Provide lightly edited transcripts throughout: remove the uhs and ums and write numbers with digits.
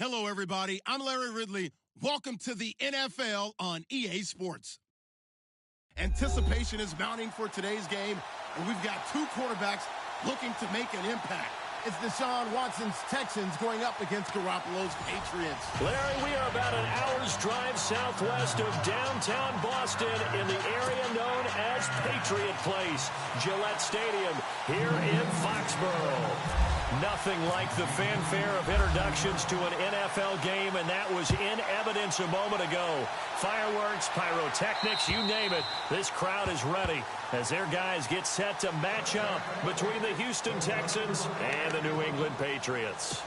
Hello, everybody. I'm Larry Ridley. Welcome to the NFL on EA Sports. Anticipation is mounting for today's game, and we've got two quarterbacks looking to make an impact. It's Deshaun Watson's Texans going up against Garoppolo's Patriots. Larry, we are about an hour's drive southwest of downtown Boston in the area known as Patriot Place, Gillette Stadium, here in Foxborough. Nothing like the fanfare of introductions to an NFL game, and that was in evidence a moment ago. Fireworks, pyrotechnics, you name it. This crowd is ready as their guys get set to match up between the Houston Texans and the New England Patriots.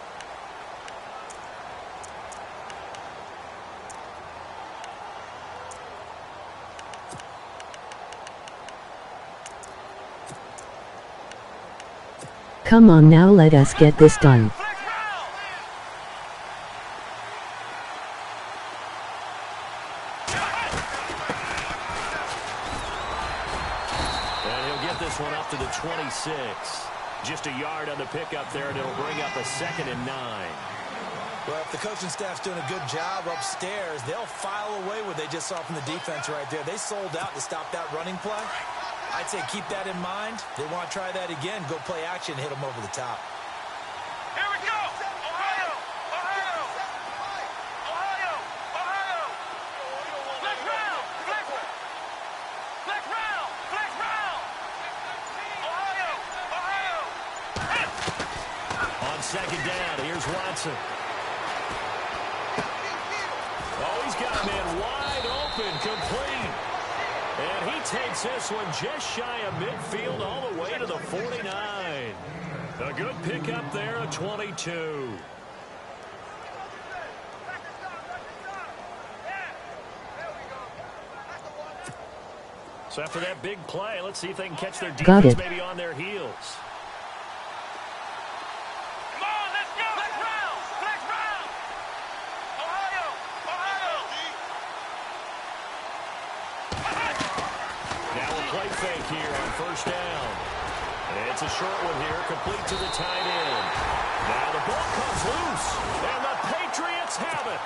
Come on now, let us get this done. And he'll get this one up to the 26. Just a yard on the pickup there, and it'll bring up a 2nd and 9. Well, if the coaching staff's doing a good job upstairs, they'll file away what they just saw from the defense right there. They sold out to stop that running play. I'd say keep that in mind. They want to try that again, go play action, hit them over the top. Here we go! Ohio! Ohio! Ohio! Ohio! Flex round! Flex round! Flex round! Ohio! Ohio! On 2nd down, here's Watson. Oh, he's got a man wide open, complete. And he takes this one just shy of midfield all the way to the 49. A good pickup there, a 22. So after that big play, let's see if they can catch their defense maybe on their heels. Play fake here on 1st down. It's a short one here, complete to the tight end. Now the ball comes loose, and the Patriots have it.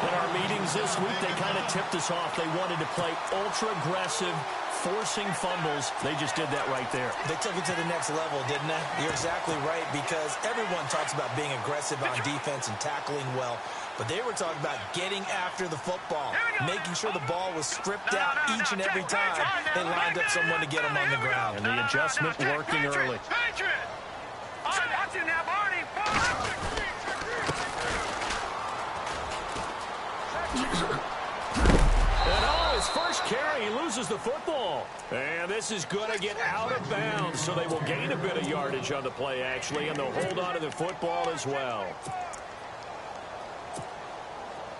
In our meetings this week, they kind of tipped us off. They wanted to play ultra-aggressive, forcing fumbles. They just did that right there. They took it to the next level, didn't they? You're exactly right, because everyone talks about being aggressive on defense and tackling well. But they were talking about getting after the football, making sure the ball was stripped out each and every time they lined up someone to get them on the ground. And the adjustment working early. And his first carry, he loses the football. And this is going to get out of bounds, so they will gain a bit of yardage on the play, actually, and they'll hold on to the football as well.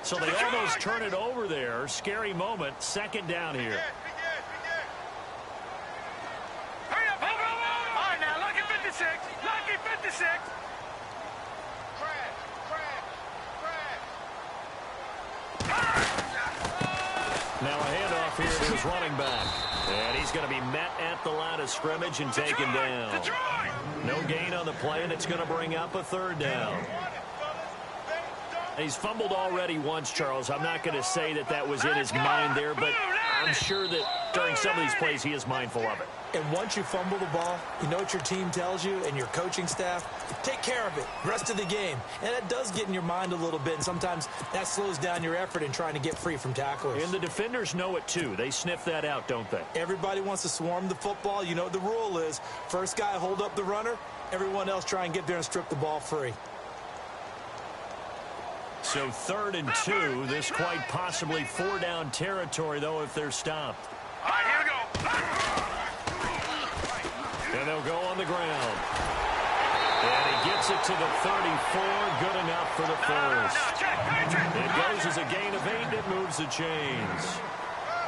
So they almost turn it over there. Scary moment. 2nd down here. Hurry up, hurry up. All right, now, lucky 56. Lucky 56. Now a handoff here to his running back. And he's going to be met at the line of scrimmage and taken down. No gain on the play, and it's going to bring up a 3rd down. He's fumbled already once, Charles. I'm not going to say that that was in his mind there, but I'm sure that during some of these plays he is mindful of it. And once you fumble the ball, you know what your team tells you and your coaching staff? Take care of it. Rest of the game. And that does get in your mind a little bit, and sometimes that slows down your effort in trying to get free from tacklers. And the defenders know it, too. They sniff that out, don't they? Everybody wants to swarm the football. You know what the rule is. First guy hold up the runner. Everyone else try and get there and strip the ball free. So 3rd and 2. This quite possibly 4-down territory, though, if they're stopped. All right, here we go. And they'll go on the ground. And he gets it to the 34. Good enough for the first. It goes as a gain of 8. It moves the chains.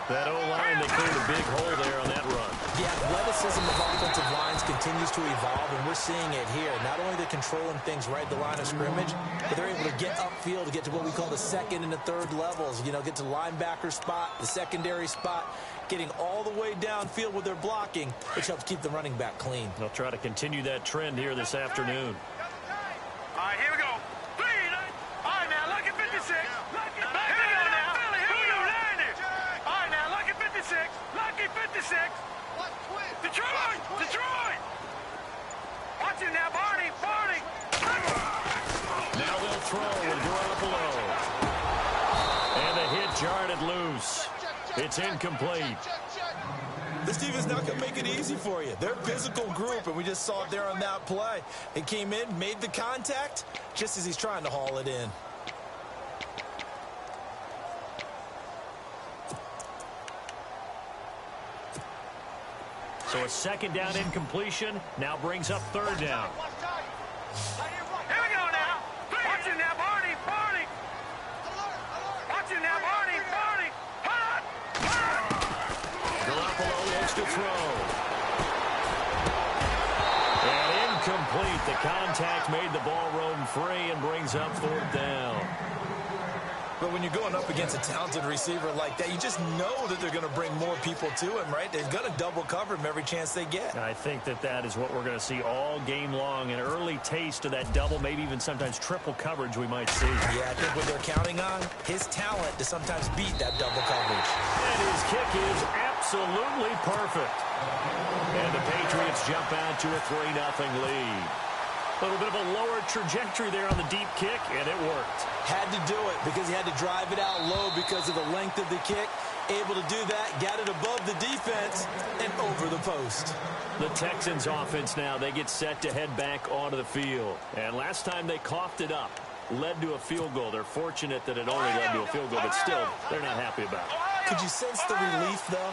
That O-line, they cleared a big hole there on that run. The athleticism of offensive lines continues to evolve, and we're seeing it here. Not only are they controlling things right at the line of scrimmage, but they're able to get upfield to get to what we call the 2nd and the 3rd levels. You know, get to the linebacker spot, the secondary spot, getting all the way downfield with their blocking, which helps keep the running back clean. They'll try to continue that trend here this afternoon. All right, here we go. 3, 9, 5. Lucky. Here we go now. Philly, here we go. All right, now, lucky 56. Lucky 56. Detroit. Detroit. Watch him now, Barney. Barney. Now they'll throw with Garoppolo. And the hit jarred it loose. It's incomplete. This defense not going to make it easy for you. They're a physical group, and we just saw it there on that play. It came in, made the contact, just as he's trying to haul it in. So a second down incompletion now brings up third down. Here we go now. Watch him now, Barney. Barney. Watch him now, Barney. Barney. Hot. Garoppolo looks to throw. And incomplete. The contact made the ball roam free and brings up fourth down. But when you're going up against a talented receiver like that, you just know that they're going to bring more people to him, right? They're going to double cover him every chance they get. I think that is what we're going to see all game long. An early taste of that double, maybe even sometimes triple coverage we might see. Yeah, I think what they're counting on, his talent to sometimes beat that double coverage. And his kick is absolutely perfect. And the Patriots jump out to a 3-0 lead. A little bit of a lower trajectory there on the deep kick, and it worked. Had to do it because he had to drive it out low because of the length of the kick. Able to do that, got it above the defense, and over the post. The Texans offense now, they get set to head back onto the field. And last time they coughed it up, led to a field goal. They're fortunate that it only led to a field goal, but still, they're not happy about it. Could you sense the relief, though,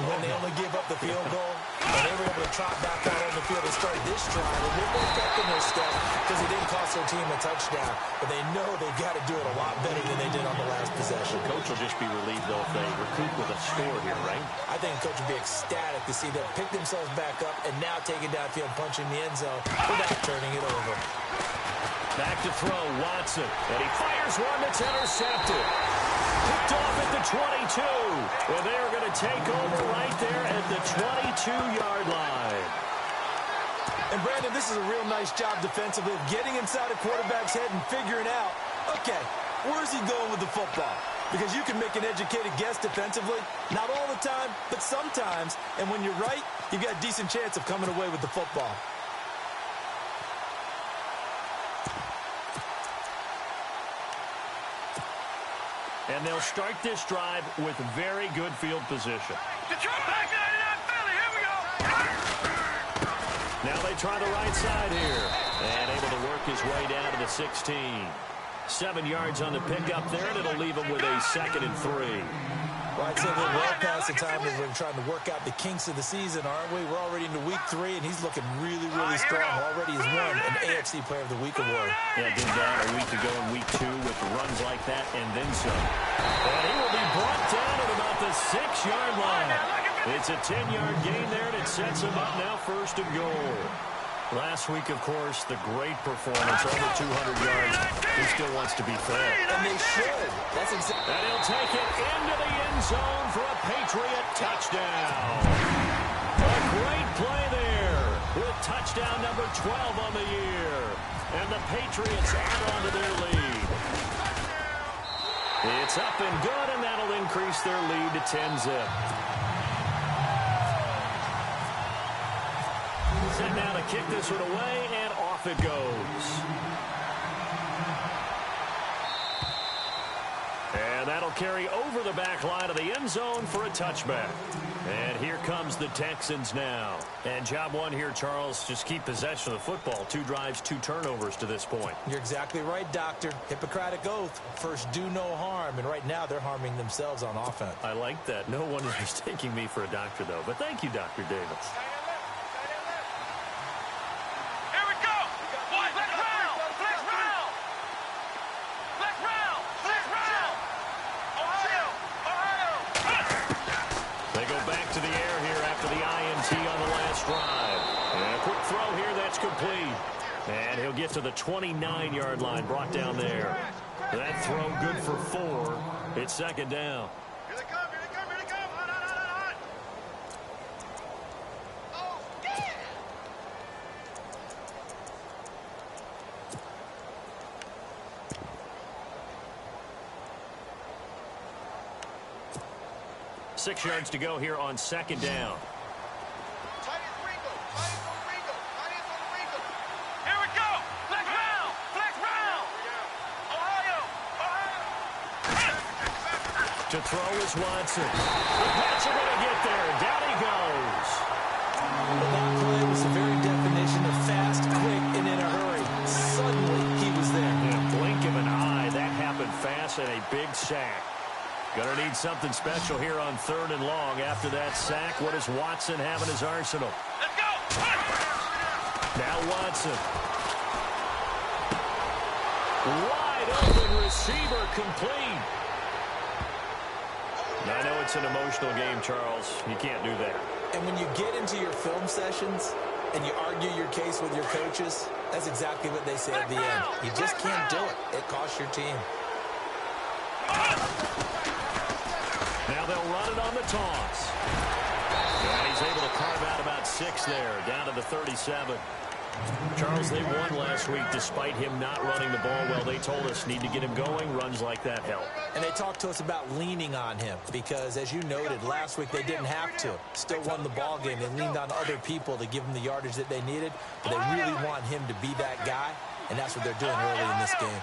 when they only gave up the field goal? And they were able to trot back out on the field and start this drive a little more pep in their step because it didn't cost their team a touchdown. But they know they've got to do it a lot better than they did on the last possession. Coach will just be relieved, though, if they recoup with a score here, right? I think Coach will be ecstatic to see them pick themselves back up and now take it downfield, punching the end zone without turning it over. Back to throw, Watson. And he fires one that's intercepted. Picked off at the 22. And they are going to take over right there at the 22-yard line. And, Brandon, this is a real nice job defensively of getting inside a quarterback's head and figuring out, okay, where's he going with the football? Because you can make an educated guess defensively. Not all the time, but sometimes. And when you're right, you've got a decent chance of coming away with the football. And they'll start this drive with very good field position. Now they try the right side here. And able to work his way down to the 16. 7 yards on the pickup there, and it'll leave him with a 2nd and 3. Well, I'd say we're well past the time that we're trying to work out the kinks of the season, aren't we? We're already into week 3, and he's looking really, really strong. Already has won an AFC Player of the Week award. Yeah, did that a week ago in week 2 with runs like that and then some. And he will be brought down at about the 6-yard line. It's a 10-yard gain there, and it sets him up now 1st and goal. Last week, of course, the great performance, over 200 yards. He still wants to be fed. And they should. That's exactly. And he'll take it into the end zone for a Patriot touchdown. A great play there with touchdown number 12 on the year. And the Patriots add on to their lead. It's up and good, and that'll increase their lead to 10-zip. Set now to kick this one away, and off it goes. And that'll carry over the back line of the end zone for a touchback. And here comes the Texans now. And job one here, Charles, just keep possession of the football. 2 drives, 2 turnovers to this point. You're exactly right, Doctor. Hippocratic oath. First, do no harm. And right now, they're harming themselves on offense. I like that. No one is mistaking me for a doctor, though. But thank you, Dr. Davis. And he'll get to the 29-yard line, brought down there. That throw good for 4. It's 2nd down. Here they come, here they come, here they come. On. Oh, yeah. 6 yards to go here on second down. Here we go. Flex round. Flex round. Ohio. To throw is Watson. The Pats are going to get there. Down he goes. Well, that play was the very definition of fast, quick, and in a hurry. Suddenly, he was there. In a blink of an eye, that happened fast and a big sack. Going to need something special here on 3rd and long. After that sack, what does Watson have in his arsenal? Let's go. Now Watson. Wide open receiver complete. I know it's an emotional game, Charles. You can't do that. And when you get into your film sessions and you argue your case with your coaches, that's exactly what they say at the end. You just can't do it. It costs your team. Now they'll run it on the toss. And he's able to carve out about 6 there, down to the 37. Charles, they won last week despite him not running the ball well. They told us need to get him going. Runs like that help. And they talked to us about leaning on him because, as you noted, last week they didn't have to. Still won the ball game. They leaned on other people to give them the yardage that they needed. But they really want him to be that guy, and that's what they're doing early in this game.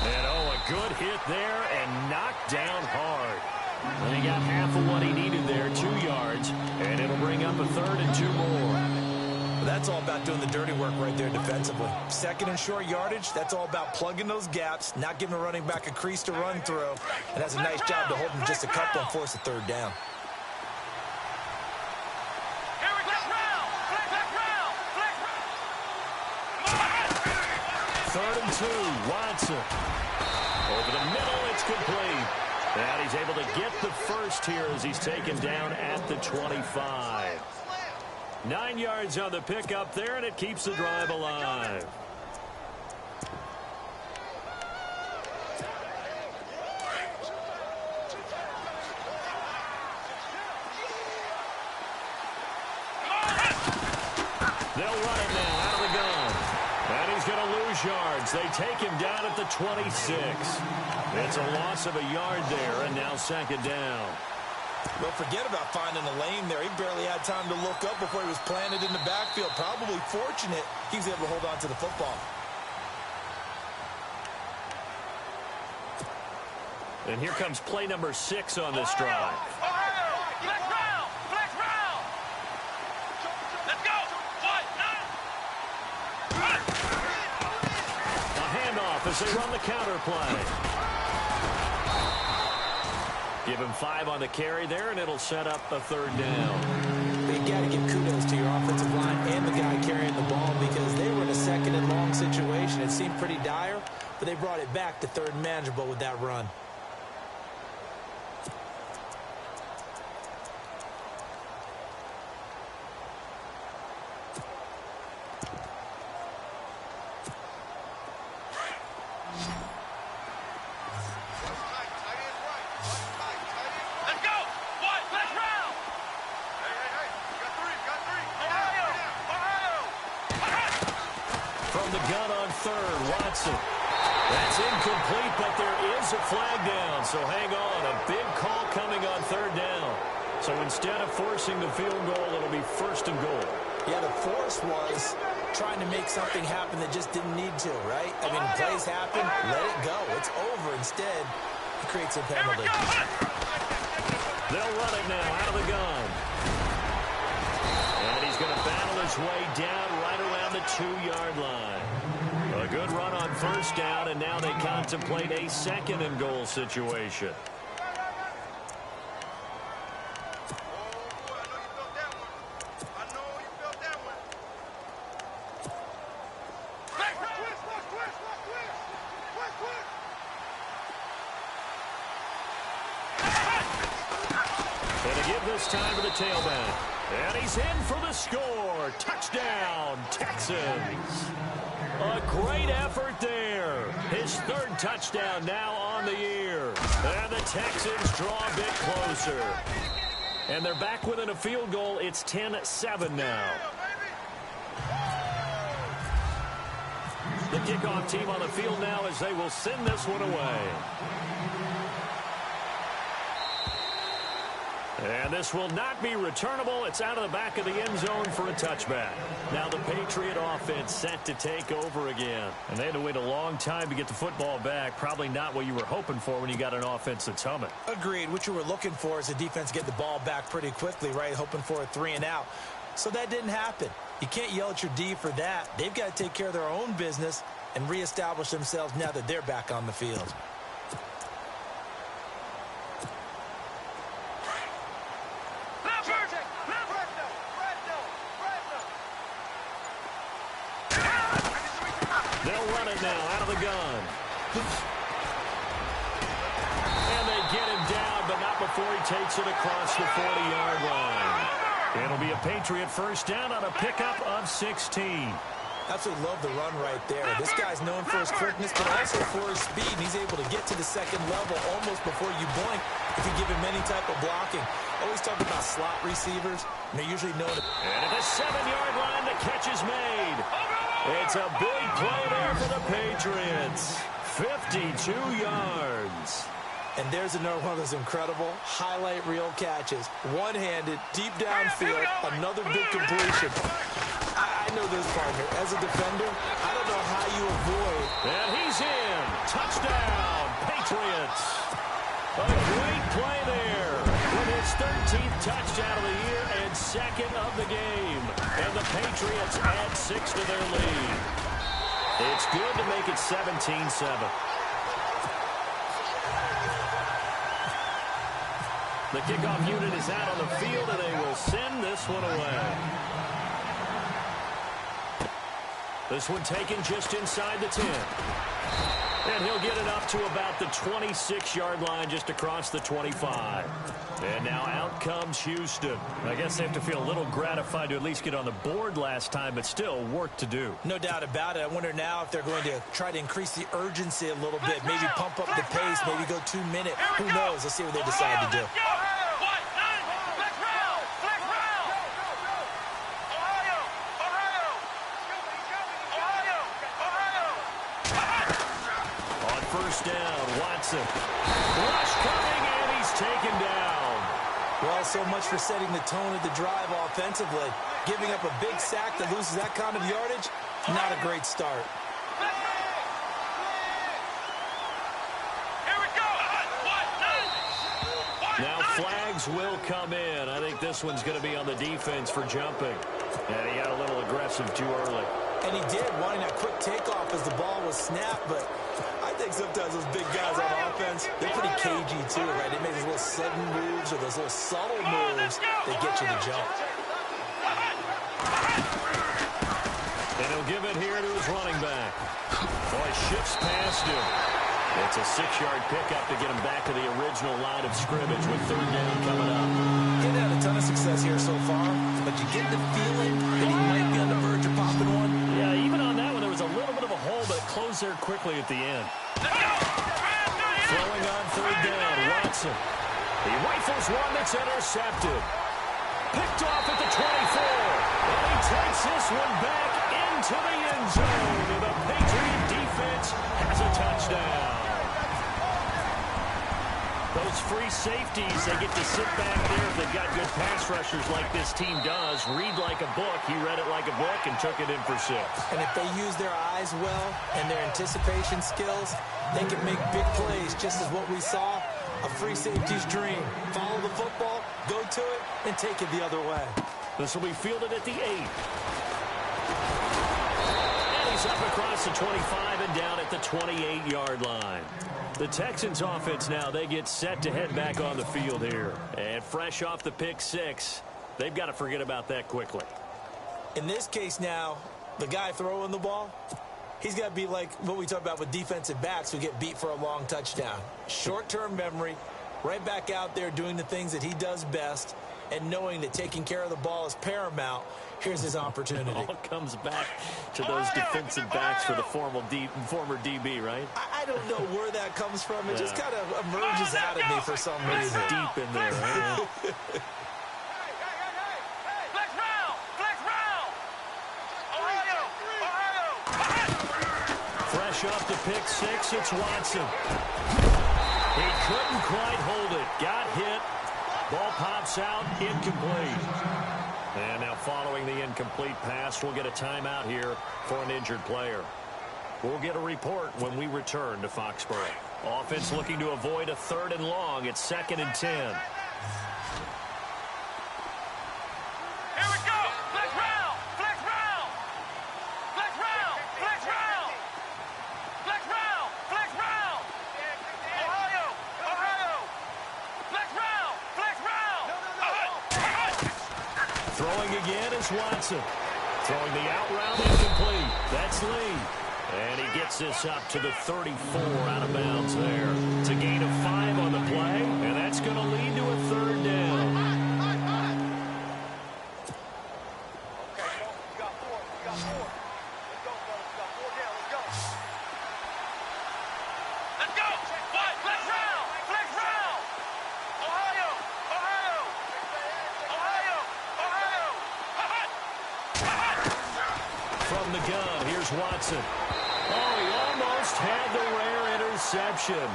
And, a good hit there and knocked down hard. And he got half of what he needed there, 2 yards, and it'll bring up a 3rd and 2 more. Well, that's all about doing the dirty work right there defensively. 2nd and short yardage, that's all about plugging those gaps, not giving a running back a crease to run through, and that's a nice job to hold him just a couple and force a 3rd down. Here we go. Flex round. 3rd and 2, Watson. Over the middle, it's complete. And he's able to get the first here as he's taken down at the 25. 9 yards on the pickup there, and it keeps the drive alive. They'll run it now out of the gun. And he's going to lose yards. They take him down at the 26. It's a loss of a yard there, and now 2nd down. Well, forget about finding a lane there. He barely had time to look up before he was planted in the backfield. Probably fortunate he was able to hold on to the football. And here comes play number 6 on this drive. Flex round. Let's go. A handoff as they run the counter play. Give him 5 on the carry there, and it'll set up a 3rd down. You got to give kudos to your offensive line and the guy carrying the ball because they were in a 2nd and long situation. It seemed pretty dire, but they brought it back to 3rd and manageable with that run. From the gun on 3rd, Watson. That's incomplete, but there is a flag down, so hang on. A big call coming on 3rd down. So instead of forcing the field goal, it'll be 1st and goal. Yeah, the force was trying to make something happen that just didn't need to, right? I mean, plays happen, let it go. It's over. Instead, it creates a penalty. They'll run it now out of the gun. And he's going to battle his way down right around the 2-yard line. A good run on 1st down, and now they contemplate a 2nd and goal situation. And to give this time to the tailback. And he's in for the score. Touchdown, Texans. A great effort there. His 3rd touchdown now on the year. And the Texans draw a bit closer. And they're back within a field goal. It's 10-7 now. The kickoff team on the field now as they will send this one away. And this will not be returnable. It's out of the back of the end zone for a touchback. Now the Patriot offense set to take over again. And they had to wait a long time to get the football back. Probably not what you were hoping for when you got an offense that's humming. Agreed. What you were looking for is the defense get the ball back pretty quickly, right? Hoping for a 3-and-out. So that didn't happen. You can't yell at your D for that. They've got to take care of their own business and reestablish themselves now that they're back on the field. They'll run it now out of the gun. And they get him down, but not before he takes it across the 40-yard line. It'll be a Patriot first down on a pickup of 16. Absolutely love the run right there. This guy's known for his quickness, but also for his speed. And he's able to get to the second level almost before you blink if you give him any type of blocking. Always talk about slot receivers, and they're usually known. And at the 7-yard line, the catch is made. It's a big play there for the Patriots. 52 yards. And there's another one of those incredible highlight reel catches. One-handed, deep downfield, another big completion. I know this, partner. As a defender, I don't know how you avoid. And he's in. Touchdown, Patriots. A great play there with his 13th touchdown of the year and second of the game. And the Patriots add 6 to their lead. It's good to make it 17-7. The kickoff unit is out on the field, and they will send this one away. This one taken just inside the 10. And he'll get it up to about the 26-yard line, just across the 25. And now out comes Houston. I guess they have to feel a little gratified to at least get on the board last time, but still work to do. No doubt about it. I wonder now if they're going to try to increase the urgency a little bit, maybe pump up the pace, maybe go 2-minute. Who knows? Let's see what they decide to do. First down, Watson. Rush coming, and he's taken down. Well, so much for setting the tone of the drive offensively. Giving up a big sack that loses that kind of yardage, not a great start. Here we go. Now flags will come in. I think this one's going to be on the defense for jumping. And he got a little aggressive too early. And he did, wanting that quick takeoff as the ball was snapped, but I think sometimes those big guys on offense, they're pretty cagey too, right? They make those little sudden moves or those little subtle moves that get you the jump. And he'll give it here to his running back. Boy, shifts past him. It's a 6-yard pickup to get him back to the original line of scrimmage with third down coming up. He's had a ton of success here so far, but you get the feeling that he might be on the verge of popping one. Yeah, even on that one, there was a little bit of a hole, but it closed there quickly at the end. Throwing on third down, Watson. He rifles one that's intercepted. Picked off at the 24. And he takes this one back into the end zone. And the Patriot defense has a touchdown. Those free safeties, they get to sit back there if they've got good pass rushers like this team does. Read like a book. He read it like a book and took it in for 6. And if they use their eyes well and their anticipation skills, they can make big plays, just as what we saw, a free safety's dream. Follow the football, go to it, and take it the other way. This will be fielded at the 8. And he's up across the 25 and down at the 28-yard line. The Texans offense now, they get set to head back on the field here. And fresh off the pick 6, they've got to forget about that quickly. In this case now, the guy throwing the ball, he's got to be like what we talk about with defensive backs who get beat for a long touchdown. Short-term memory, right back out there doing the things that he does best, and knowing that taking care of the ball is paramount. Here's his opportunity. All comes back to those defensive backs for the former DB, right? I don't know where that comes from. It just kind of emerges out of me for some reason. It's deep in there, right? Fresh off the pick six, it's Watson. He couldn't quite hold it. Got hit. Ball pops out, incomplete. And now following the incomplete pass, we'll get a timeout here for an injured player. We'll get a report when we return to Foxborough. Offense looking to avoid a 3rd and long. It's 2nd and 10. Here we go. Flex round. Flex round. Flex round. Flex round. Flex round. Flex round. Ohio. Ohio. Flex round. Flex round. Throwing again is Watson. Throwing the out route incomplete. That's Lee. And he gets this up to the 34 out of bounds there. It's a gain of 5 on the play, and that's going to lead to a 3rd down. Let's go. What? Flex round. Flex round. Ohio. Ohio. Ohio. Ohio. From the gun, here's Watson. Oh, he almost had the rare interception.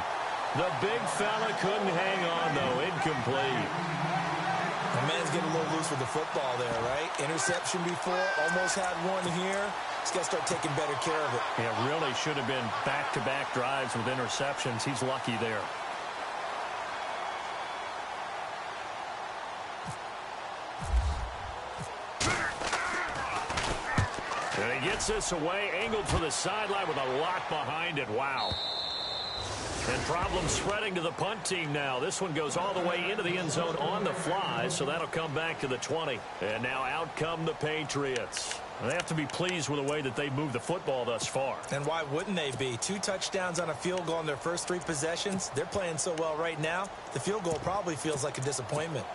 The big fella couldn't hang on, though. Incomplete. The man's getting a little loose with the football there, right? Interception before, almost had one here. He's got to start taking better care of it. Yeah, really should have been back-to-back drives with interceptions. He's lucky there. And he gets this away, angled for the sideline with a lot behind it. Wow. And problems spreading to the punt team now. This one goes all the way into the end zone on the fly, so that'll come back to the 20. And now out come the Patriots. They have to be pleased with the way that they moved the football thus far. And why wouldn't they be? 2 touchdowns on a field goal in their first 3 possessions. They're playing so well right now, the field goal probably feels like a disappointment.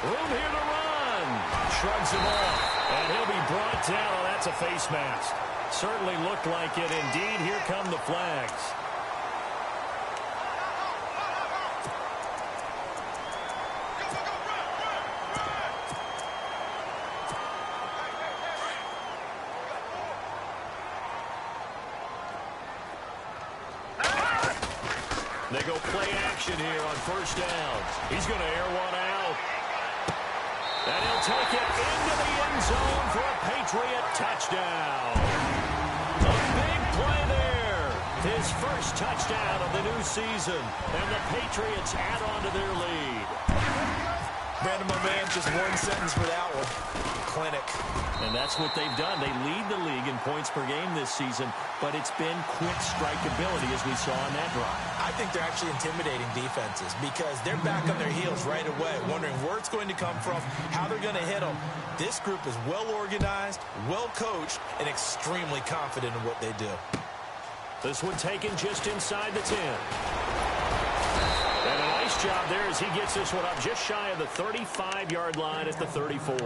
Room here to run. Shrugs him off. And he'll be brought down. Oh, that's a face mask. Certainly looked like it. Indeed, here come the flags. They go play action here on first down. He's going to air one out. And he'll take it into the end zone for a Patriot touchdown. A big play there. His first touchdown of the new season. And the Patriots add on to their lead. Brandon, my man, just one sentence for that one. Clinic. And that's what they've done. They lead the league in points per game this season, but it's been quick strike ability as we saw on that drive. I think they're actually intimidating defenses because they're back on their heels right away, wondering where it's going to come from, how they're going to hit them. This group is well organized, well coached, and extremely confident in what they do. This one taken just inside the 10. And a nice job there as he gets this one up just shy of the 35-yard line at the 34.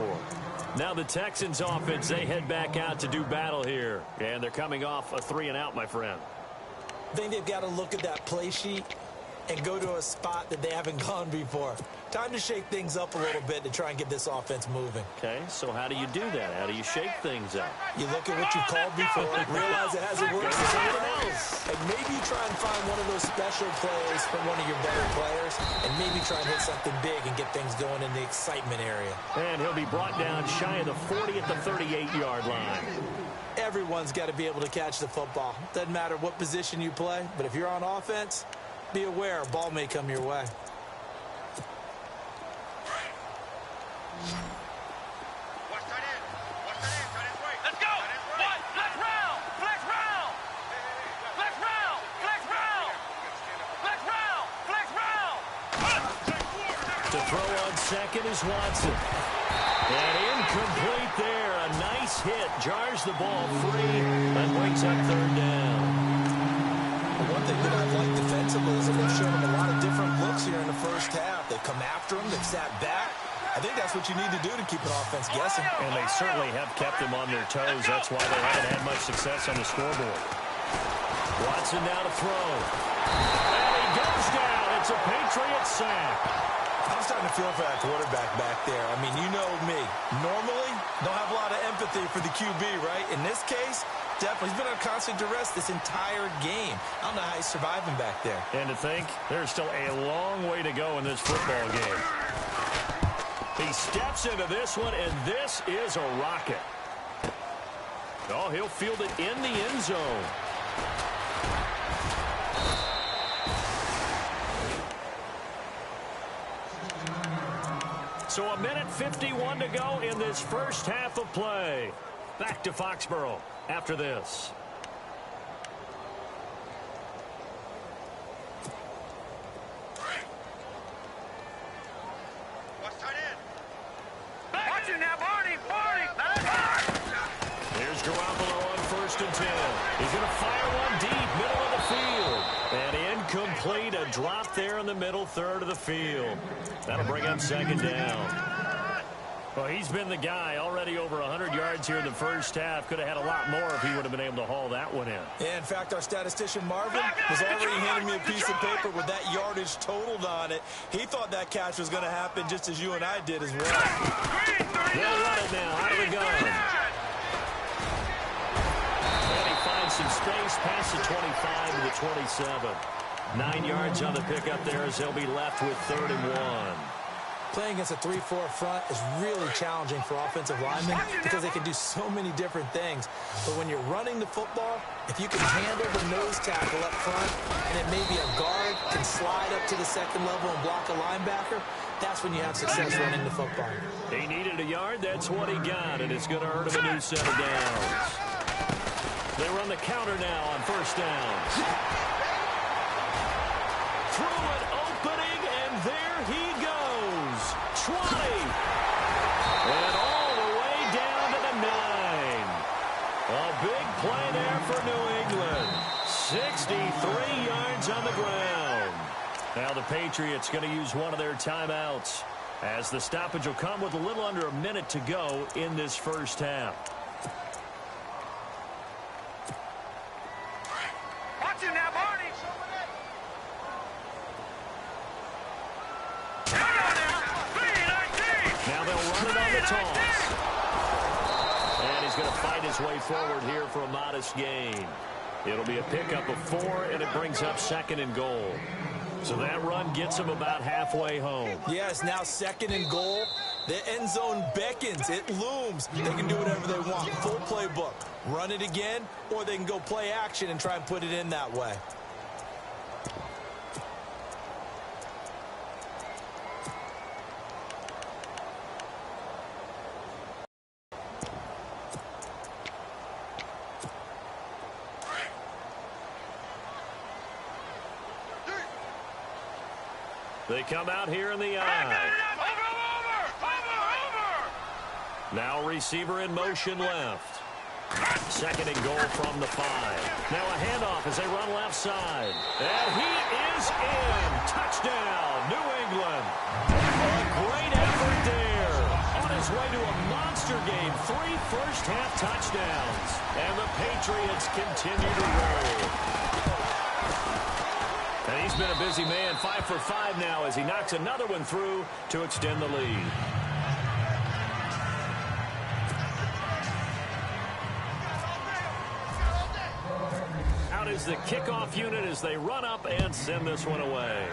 Now the Texans offense, they head back out to do battle here. And they're coming off a 3-and-out, my friend. I think they've got to look at that play sheet and go to a spot that they haven't gone before. Time to shake things up a little bit to try and get this offense moving. Okay, so how do you do that? How do you shake things up? You look at what you called before, realize it hasn't worked for someone else, and maybe you try and find one of those special plays from one of your better players, and maybe try and hit something big and get things going in the excitement area. And he'll be brought down shy of the 40 at the 38-yard line. Everyone's got to be able to catch the football. Doesn't matter what position you play, but if you're on offense, be aware a ball may come your way. Let's go. What? Flex round. Flex round. Flex round. Flex round. Flex round. Flex round. To throw on second is Watson. And incomplete there. A nice hit. Jars the ball free and brings up third down. One thing that I've liked defensively is that they've shown them a lot of different looks here in the first half. They've come after them. They've sat back. I think that's what you need to do to keep an offense guessing. And they certainly have kept them on their toes. That's why they haven't had much success on the scoreboard. Watson now to throw. And he goes down. It's a Patriots sack. I'm starting to feel for that quarterback back there. I mean, you know me. Normally, don't have a lot of empathy for the QB, right? In this case, definitely. He's been on constant duress this entire game. I don't know how he's surviving back there. And to think, there's still a long way to go in this football game. He steps into this one, and this is a rocket. Oh, he'll field it in the end zone. So a minute 51 to go in this first half of play. Back to Foxborough after this. Watch it now, Barney. Here's Garoppolo on 1st and 10. He's going to fire one deep, middle of the field. And incomplete, a drop there in the middle third of the field. That'll bring up 2nd down. Well, he's been the guy already over 100 yards here in the first half. Could have had a lot more if he would have been able to haul that one in. Yeah, in fact, our statistician Marvin was already handing me a piece of paper with that yardage totaled on it. He thought that catch was going to happen just as you and I did as well. They'll run it now out of the gun. And he finds some space past the 25 to the 27. 9 yards on the pickup there as they'll be left with 3rd and 1. Playing against a 3-4 front is really challenging for offensive linemen because they can do so many different things. But when you're running the football, if you can handle the nose tackle up front and then maybe a guard can slide up to the 2nd level and block a linebacker, that's when you have success running the football. He needed a yard. That's what he got, and it's going to earn him a new set of downs. They run the counter now on 1st downs. Through an opening, and there he goes. 20. And all the way down to the 9. A big play there for New England. 63 yards on the ground. Now the Patriots going to use one of their timeouts, as the stoppage will come with a little under a minute to go in this first half. Watch it now, Barney. Now they'll run it on the toss. And he's going to fight his way forward here for a modest gain. It'll be a pickup of 4, and it brings up 2nd and goal. So that run gets him about halfway home. Yes, now 2nd and goal. The end zone beckons. It looms. They can do whatever they want. Full playbook. Run it again, or they can go play action and try and put it in that way. They come out here in the eye. Now receiver in motion left. 2nd and goal from the 5. Now a handoff as they run left side. And he is in. Touchdown, New England. A great effort there. On his way to a monster game. 3 first-half touchdowns. And the Patriots continue to roll. And he's been a busy man, 5 for 5 now as he knocks another one through to extend the lead. Out is the kickoff unit as they run up and send this one away.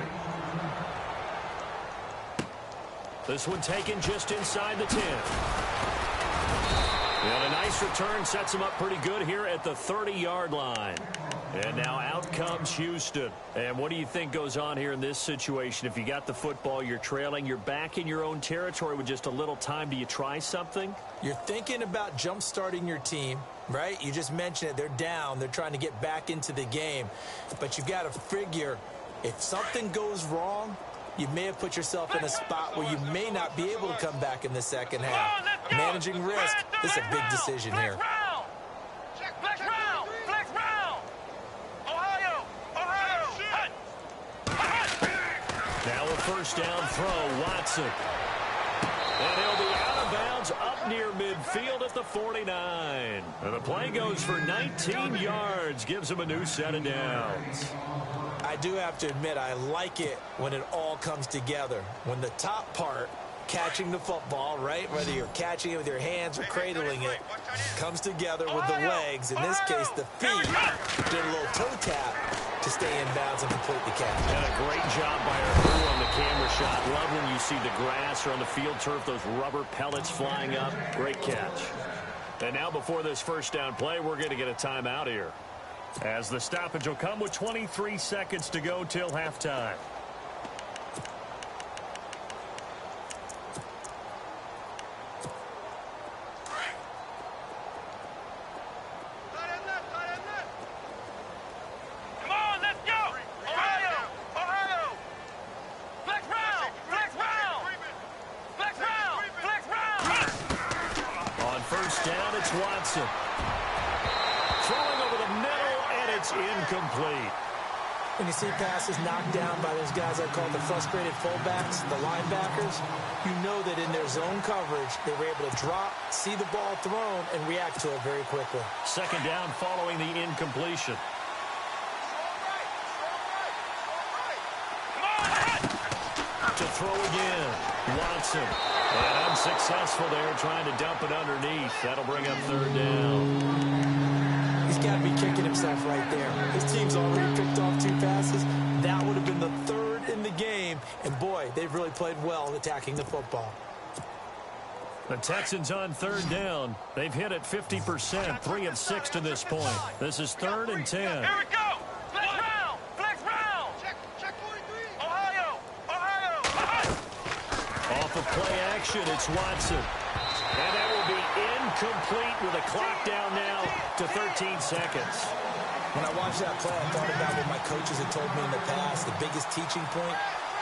This one taken just inside the 10. And a nice return sets him up pretty good here at the 30-yard line. And now out comes Houston. And what do you think goes on here in this situation? If you got the football, you're trailing, you're back in your own territory with just a little time. Do you try something? You're thinking about jump-starting your team, right? You just mentioned it. They're down. They're trying to get back into the game. But you've got to figure if something goes wrong, you may have put yourself in a spot where you may not be able to come back in the second half. Managing risk, this is a big decision here. Now a first down throw, Watson. And he'll be out of bounds up right near midfield at the 49. And the play goes for 19 yards, gives him a new set of downs. I do have to admit, I like it when it all comes together. When the top part, catching the football, right, whether you're catching it with your hands or cradling it, comes together with the legs, in this case the feet, did a little toe tap to stay in bounds and complete the catch. And a great job by our crew on the camera shot. Love when you see the grass or on the field turf, those rubber pellets flying up. Great catch. And now before this first down play, we're going to get a timeout here, as the stoppage will come with 23 seconds to go till halftime. Incomplete. When you see passes knocked down by those guys I call the frustrated fullbacks, the linebackers, you know that in their zone coverage, they were able to drop, see the ball thrown, and react to it very quickly. Second down following the incompletion. To throw again. Watson. And unsuccessful there, trying to dump it underneath. That'll bring up third down. He's got to be kicking himself right there. His team's already picked off 2 passes. That would have been the 3rd in the game. And, boy, they've really played well attacking the football. The Texans on third down. They've hit it 50%, 3 of 6 to this point. This is 3rd and 10. Here we go. Flex round. Flex round. Check 43. Ohio. Off of play action, it's Watson. And that will be incomplete with a clock down now to 13 seconds. When I watched that play, I thought about what my coaches had told me in the past. The biggest teaching point,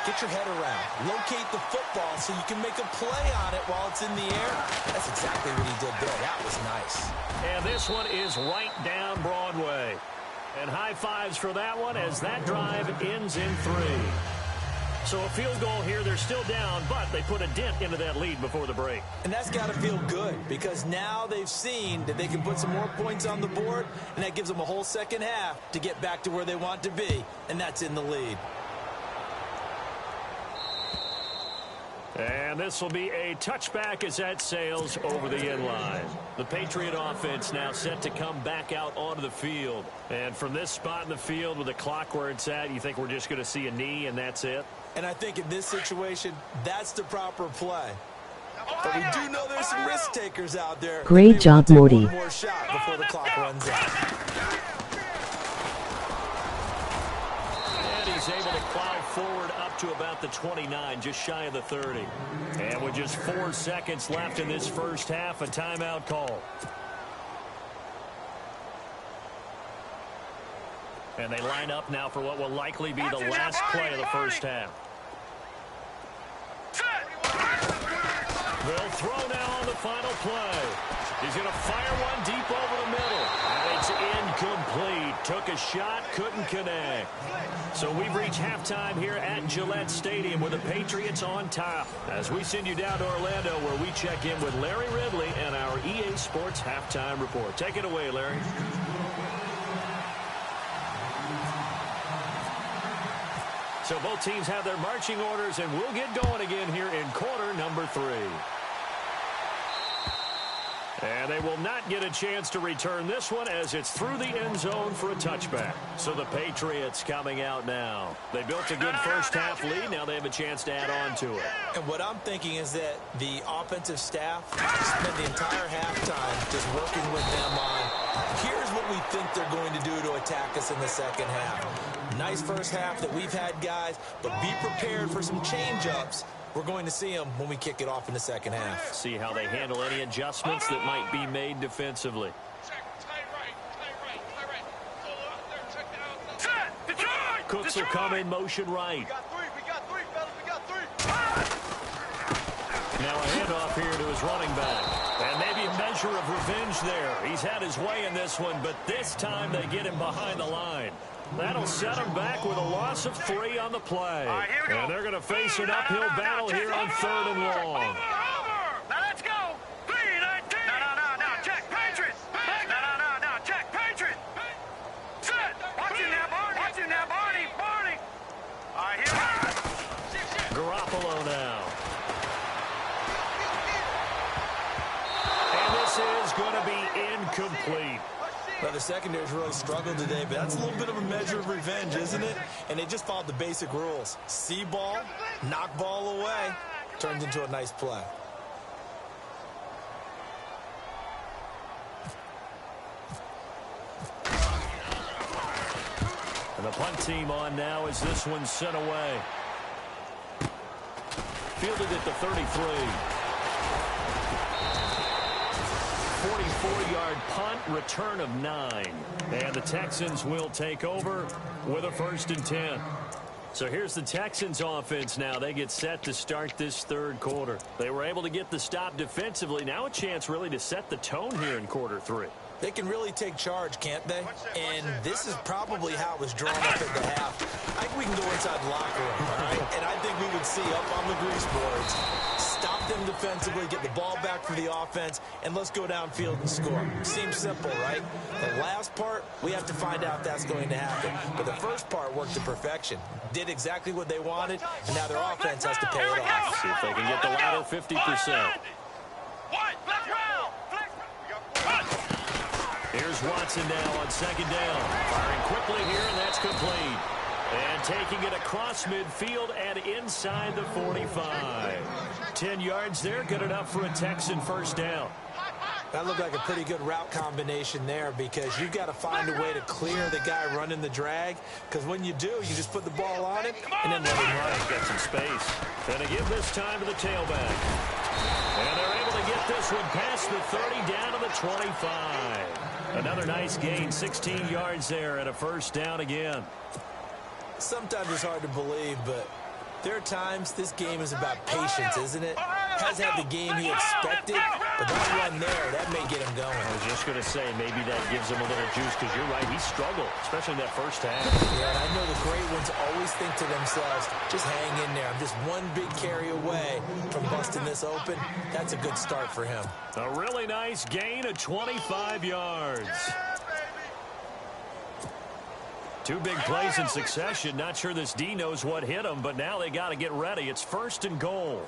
get your head around. Locate the football so you can make a play on it while it's in the air. That's exactly what he did there. That was nice. And this one is right down Broadway. And high fives for that one as that drive ends in 3. So a field goal here. They're still down, but they put a dent into that lead before the break. And that's got to feel good, because now they've seen that they can put some more points on the board, and that gives them a whole second half to get back to where they want to be, and that's in the lead. And this will be a touchback as that sails over the end line. The Patriot offense now set to come back out onto the field. And from this spot in the field with the clock where it's at, you think we're just going to see a knee and that's it? And I think in this situation, that's the proper play. But we do know there's some risk takers out there. Great job, Morty. One more shot before the clock runs out. And he's able to plow forward up to about the 29, just shy of the 30. And with just 4 seconds left in this first half, a timeout call. And they line up now for what will likely be the last play of the first half. They'll throw now on the final play. He's going to fire one deep over the middle. And it's incomplete. Took a shot, couldn't connect. So we've reached halftime here at Gillette Stadium with the Patriots on top. As we send you down to Orlando, where we check in with Larry Ridley and our EA Sports Halftime Report. Take it away, Larry. So both teams have their marching orders, and we'll get going again here in quarter number 3. And they will not get a chance to return this one as it's through the end zone for a touchback. So the Patriots coming out now. They built a good first half lead. Now they have a chance to add on to it. And what I'm thinking is that the offensive staff spend the entire halftime just working with them on, here's what we think they're going to do to attack us in the second half. Nice first half that we've had, guys, but be prepared for some change-ups. We're going to see them when we kick it off in the second half. See how they handle any adjustments that might be made defensively. Cooks will come in motion right. We got three, fellas. We got three. Now a handoff here to his running back. And maybe a measure of revenge there. He's had his way in this one, but this time they get him behind the line. That'll set him back with a loss of 3 on the play. Right, and they're going to face an uphill battle here on 3rd and long. Now let's go. 3 and incomplete. Well, the secondary's really struggled today, but that's a little bit of a measure of revenge, isn't it? And they just followed the basic rules. See ball, knock ball away, turns into a nice play. And the punt team on now as this one's sent away. Fielded at the 33. 44-yard punt, return of 9. And the Texans will take over with a 1st and 10. So here's the Texans offense now. They get set to start this third quarter. They were able to get the stop defensively. Now a chance really to set the tone here in quarter 3. They can really take charge, can't they? And this is probably how it was drawn up at the half. I think we can go inside the locker room, all right? And I think we would see up on the grease boards, stop them defensively, get the ball back for the offense, and let's go downfield and score. Seems simple, right? The last part, we have to find out if that's going to happen. But the first part worked to perfection. Did exactly what they wanted, and now their offense has to pay it off. See if they can get the latter 50%. Here's Watson now on 2nd down. Firing quickly here, and that's complete. And taking it across midfield and inside the 45. 10 yards there, good enough for a Texan 1st down. That looked like a pretty good route combination there because you've got to find a way to clear the guy running the drag. Because when you do, you just put the ball on him and then let him run. Got some space. And to give this time to the tailback. And they're able to get this one past the 30 down to the 25. Another nice gain, 16 yards there and a 1st down again. Sometimes it's hard to believe, but there are times this game is about patience, isn't it? Has had the game he expected, but that run there, that may get him going. I was just going to say, maybe that gives him a little juice, because you're right, he struggled, especially in that 1st half. Yeah, and I know the great ones always think to themselves, just hang in there. I'm just one big carry away from busting this open. That's a good start for him. A really nice gain of 25 yards. 2 big plays in succession. Not sure this D knows what hit him, but now they got to get ready. It's 1st and goal.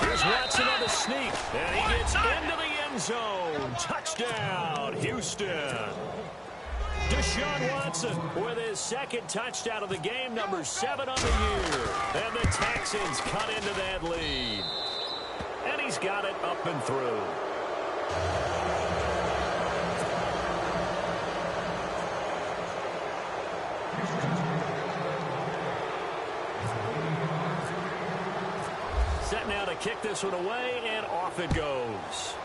Here's Watson on the sneak, and he gets into the end zone. Touchdown, Houston. Deshaun Watson with his 2nd touchdown of the game, number 7 on the year. And the Texans cut into that lead. And he's got it up and through. Set now to kick this one away, and off it goes.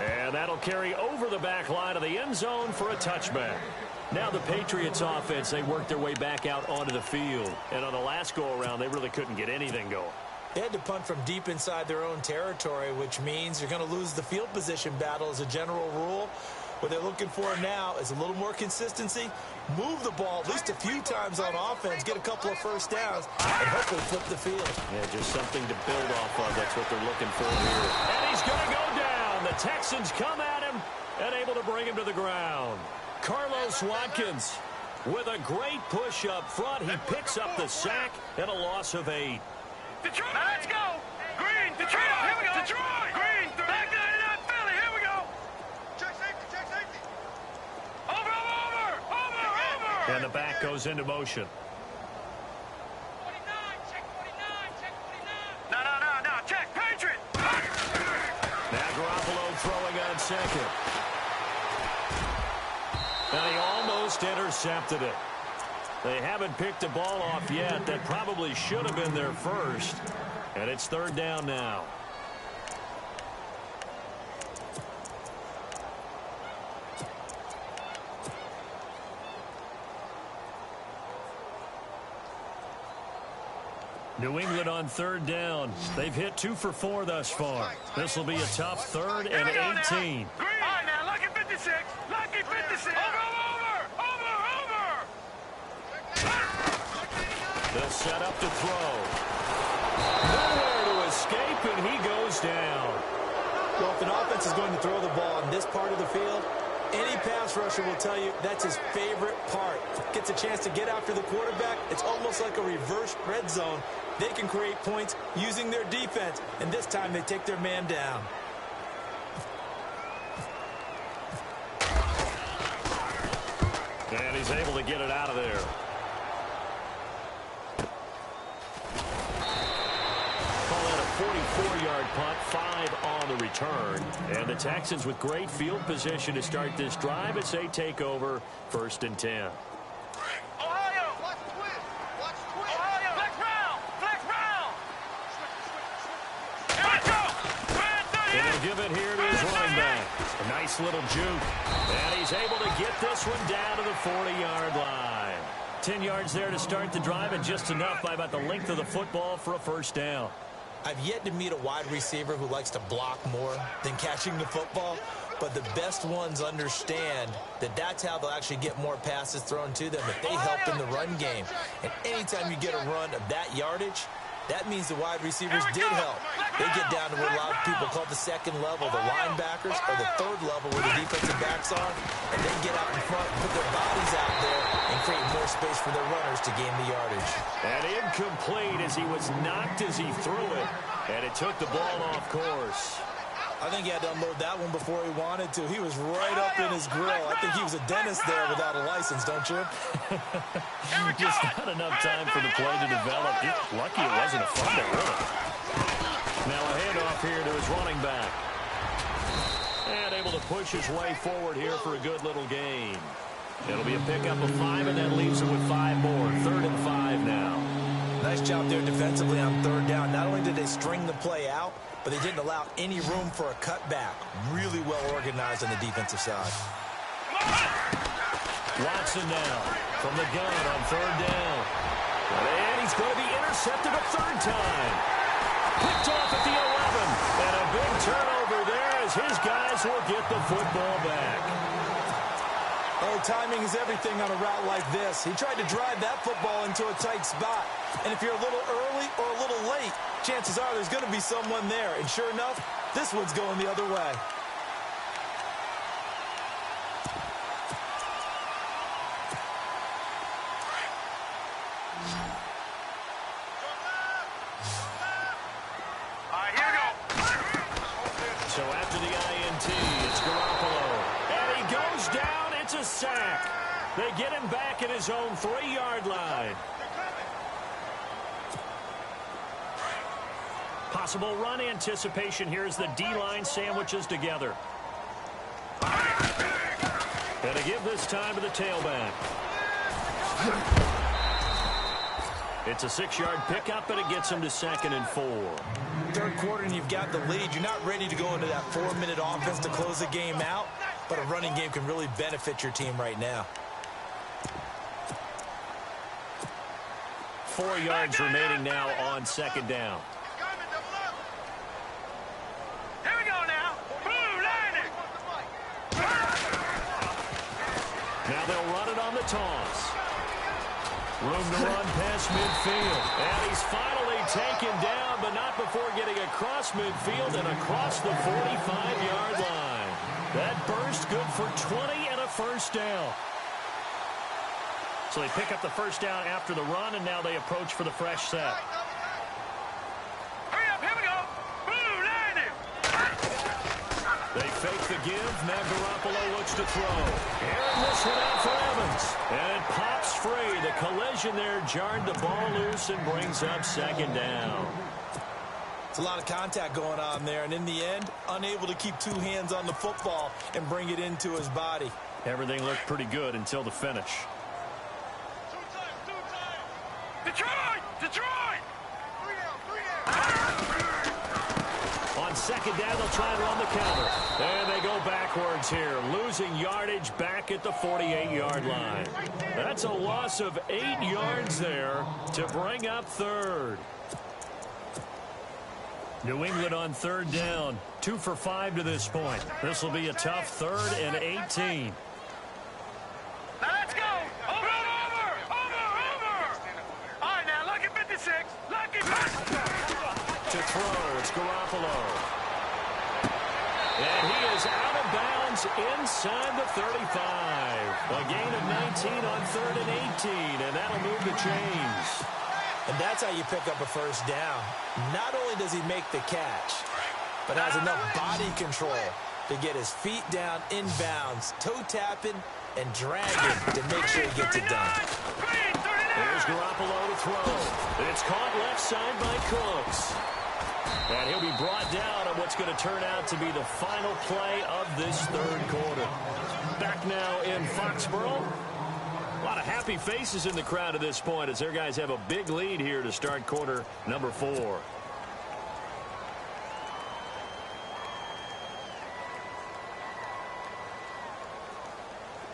And that'll carry over the back line of the end zone for a touchback. Now the Patriots offense, they worked their way back out onto the field. And on the last go-around, they really couldn't get anything going. They had to punt from deep inside their own territory, which means you're going to lose the field position battle as a general rule. What they're looking for now is a little more consistency, move the ball at least a few times on offense, get a couple of 1st downs, and hopefully flip the field. Yeah, just something to build off of. That's what they're looking for here. And he's going to go down. The Texans come at him and able to bring him to the ground. Carlos Watkins with a great push up front. He picks up the sack and a loss of 8. Detroit, let's go. Green, Detroit, here we go. Detroit, Green, back 99, Philly, here we go. Check safety, check safety. Over. And the back goes into motion. 49, check 49. No, check, Patriot. Now Garoppolo throwing on 2nd. And he almost intercepted it. They haven't picked the ball off yet. That probably should have been their 1st. And it's 3rd down now. New England on 3rd down. They've hit 2 for 4 thus far. This will be a tough 3rd and 18. Green. All right, now, lucky 56. Lucky 56. Over. They'll set up to throw. Nowhere to escape, and he goes down. Well, if an offense is going to throw the ball in this part of the field, Any pass rusher will tell you that's his favorite part. Gets a chance to get after the quarterback. It's almost like a reverse red zone. They can create points using their defense, and this time they take their man down. And he's able to get it out of there. Call that a 44-yard punt, 5 on the return. And the Texans with great field position to start this drive as they take over 1st and 10. Ohio! Watch twist! Watch twist! Ohio! Flex round! Flex round! Here we go! And he'll give it here to his running back. A nice little juke. And he's able to get this one down to the 40-yard line. 10 yards there to start the drive, and just enough by about the length of the football for a 1st down. I've yet to meet a wide receiver who likes to block more than catching the football, but the best ones understand that that's how they'll actually get more passes thrown to them if they help in the run game. And anytime you get a run of that yardage, that means the wide receivers did help. They get down to what a lot of people call the 2nd level, the linebackers, or the 3rd level where the defensive backs are, and they get out in front, put their bodies out there, and create more space for their runners to gain the yardage. And incomplete as he was knocked as he threw it, and it took the ball off course. I think he had to unload that one before he wanted to. He was right up in his grill. I think he was a dentist there without a license, don't you? Just not enough time for the play to develop. Lucky it wasn't a fumble, really. Now a handoff here to his running back. And able to push his way forward here for a good little gain. It'll be a pickup of 5, and that leaves him with 5 more. 3rd and 5 now. Nice job there defensively on 3rd down. Not only did they string the play out, but they didn't allow any room for a cutback. Really well organized on the defensive side. Watson now from the gun on 3rd down. And he's going to be intercepted a 3rd time. Picked off at the 11. And a big turnover there as his guys will get the football back. Oh, timing is everything on a route like this. He tried to drive that football into a tight spot. And if you're a little early or a little late, chances are there's going to be someone there. And sure enough, this one's going the other way. All right, here we go. So after the INT, it's Garoppolo. And he goes down. It's a sack. They get him back at his own 3-yard line. Possible run anticipation here as the D-line sandwiches together. And to give this time to the tailback. It's a 6-yard pickup, and it gets him to 2nd and 4. 3rd quarter, and you've got the lead. You're not ready to go into that 4-minute offense to close the game out, but a running game can really benefit your team right now. 4 yards remaining now on 2nd down. Here we go now. Blue line it. Now they'll run it on the toss. Room to run past midfield. And he's finally taken down, but not before getting across midfield and across the 45-yard line. That burst good for 20 and a 1st down. So they pick up the 1st down after the run, and now they approach for the fresh set. Hurry up, here we go. Blue line it. They fake the give. Now Garoppolo looks to throw. Airing this one out for Evans. And it pops free. The collision there jarred the ball loose and brings up 2nd down. It's a lot of contact going on there, and in the end, unable to keep 2 hands on the football and bring it into his body. Everything looked pretty good until the finish. Detroit! Detroit! 3 On 2nd down, they'll try and run the counter. And they go backwards here, losing yardage back at the 48-yard line. That's a loss of 8 yards there to bring up 3rd. New England on 3rd down, 2 for 5 to this point. This will be a tough 3rd and 18. Now let's go! Over! All right, now, lucky 56. Lucky 56. To throw, it's Garoppolo. And he is out of bounds Texans inside the 35. A gain of 19 on 3rd and 18, and that'll move the chains. And that's how you pick up a first down. Not only does he make the catch, but has enough body control to get his feet down inbounds, toe tapping and dragging to make sure he gets it done. There's Garoppolo to throw. It's caught left side by Cooks. And he'll be brought down on what's going to turn out to be the final play of this third quarter. Back now in Foxborough. A lot of happy faces in the crowd at this point as their guys have a big lead here to start quarter number 4.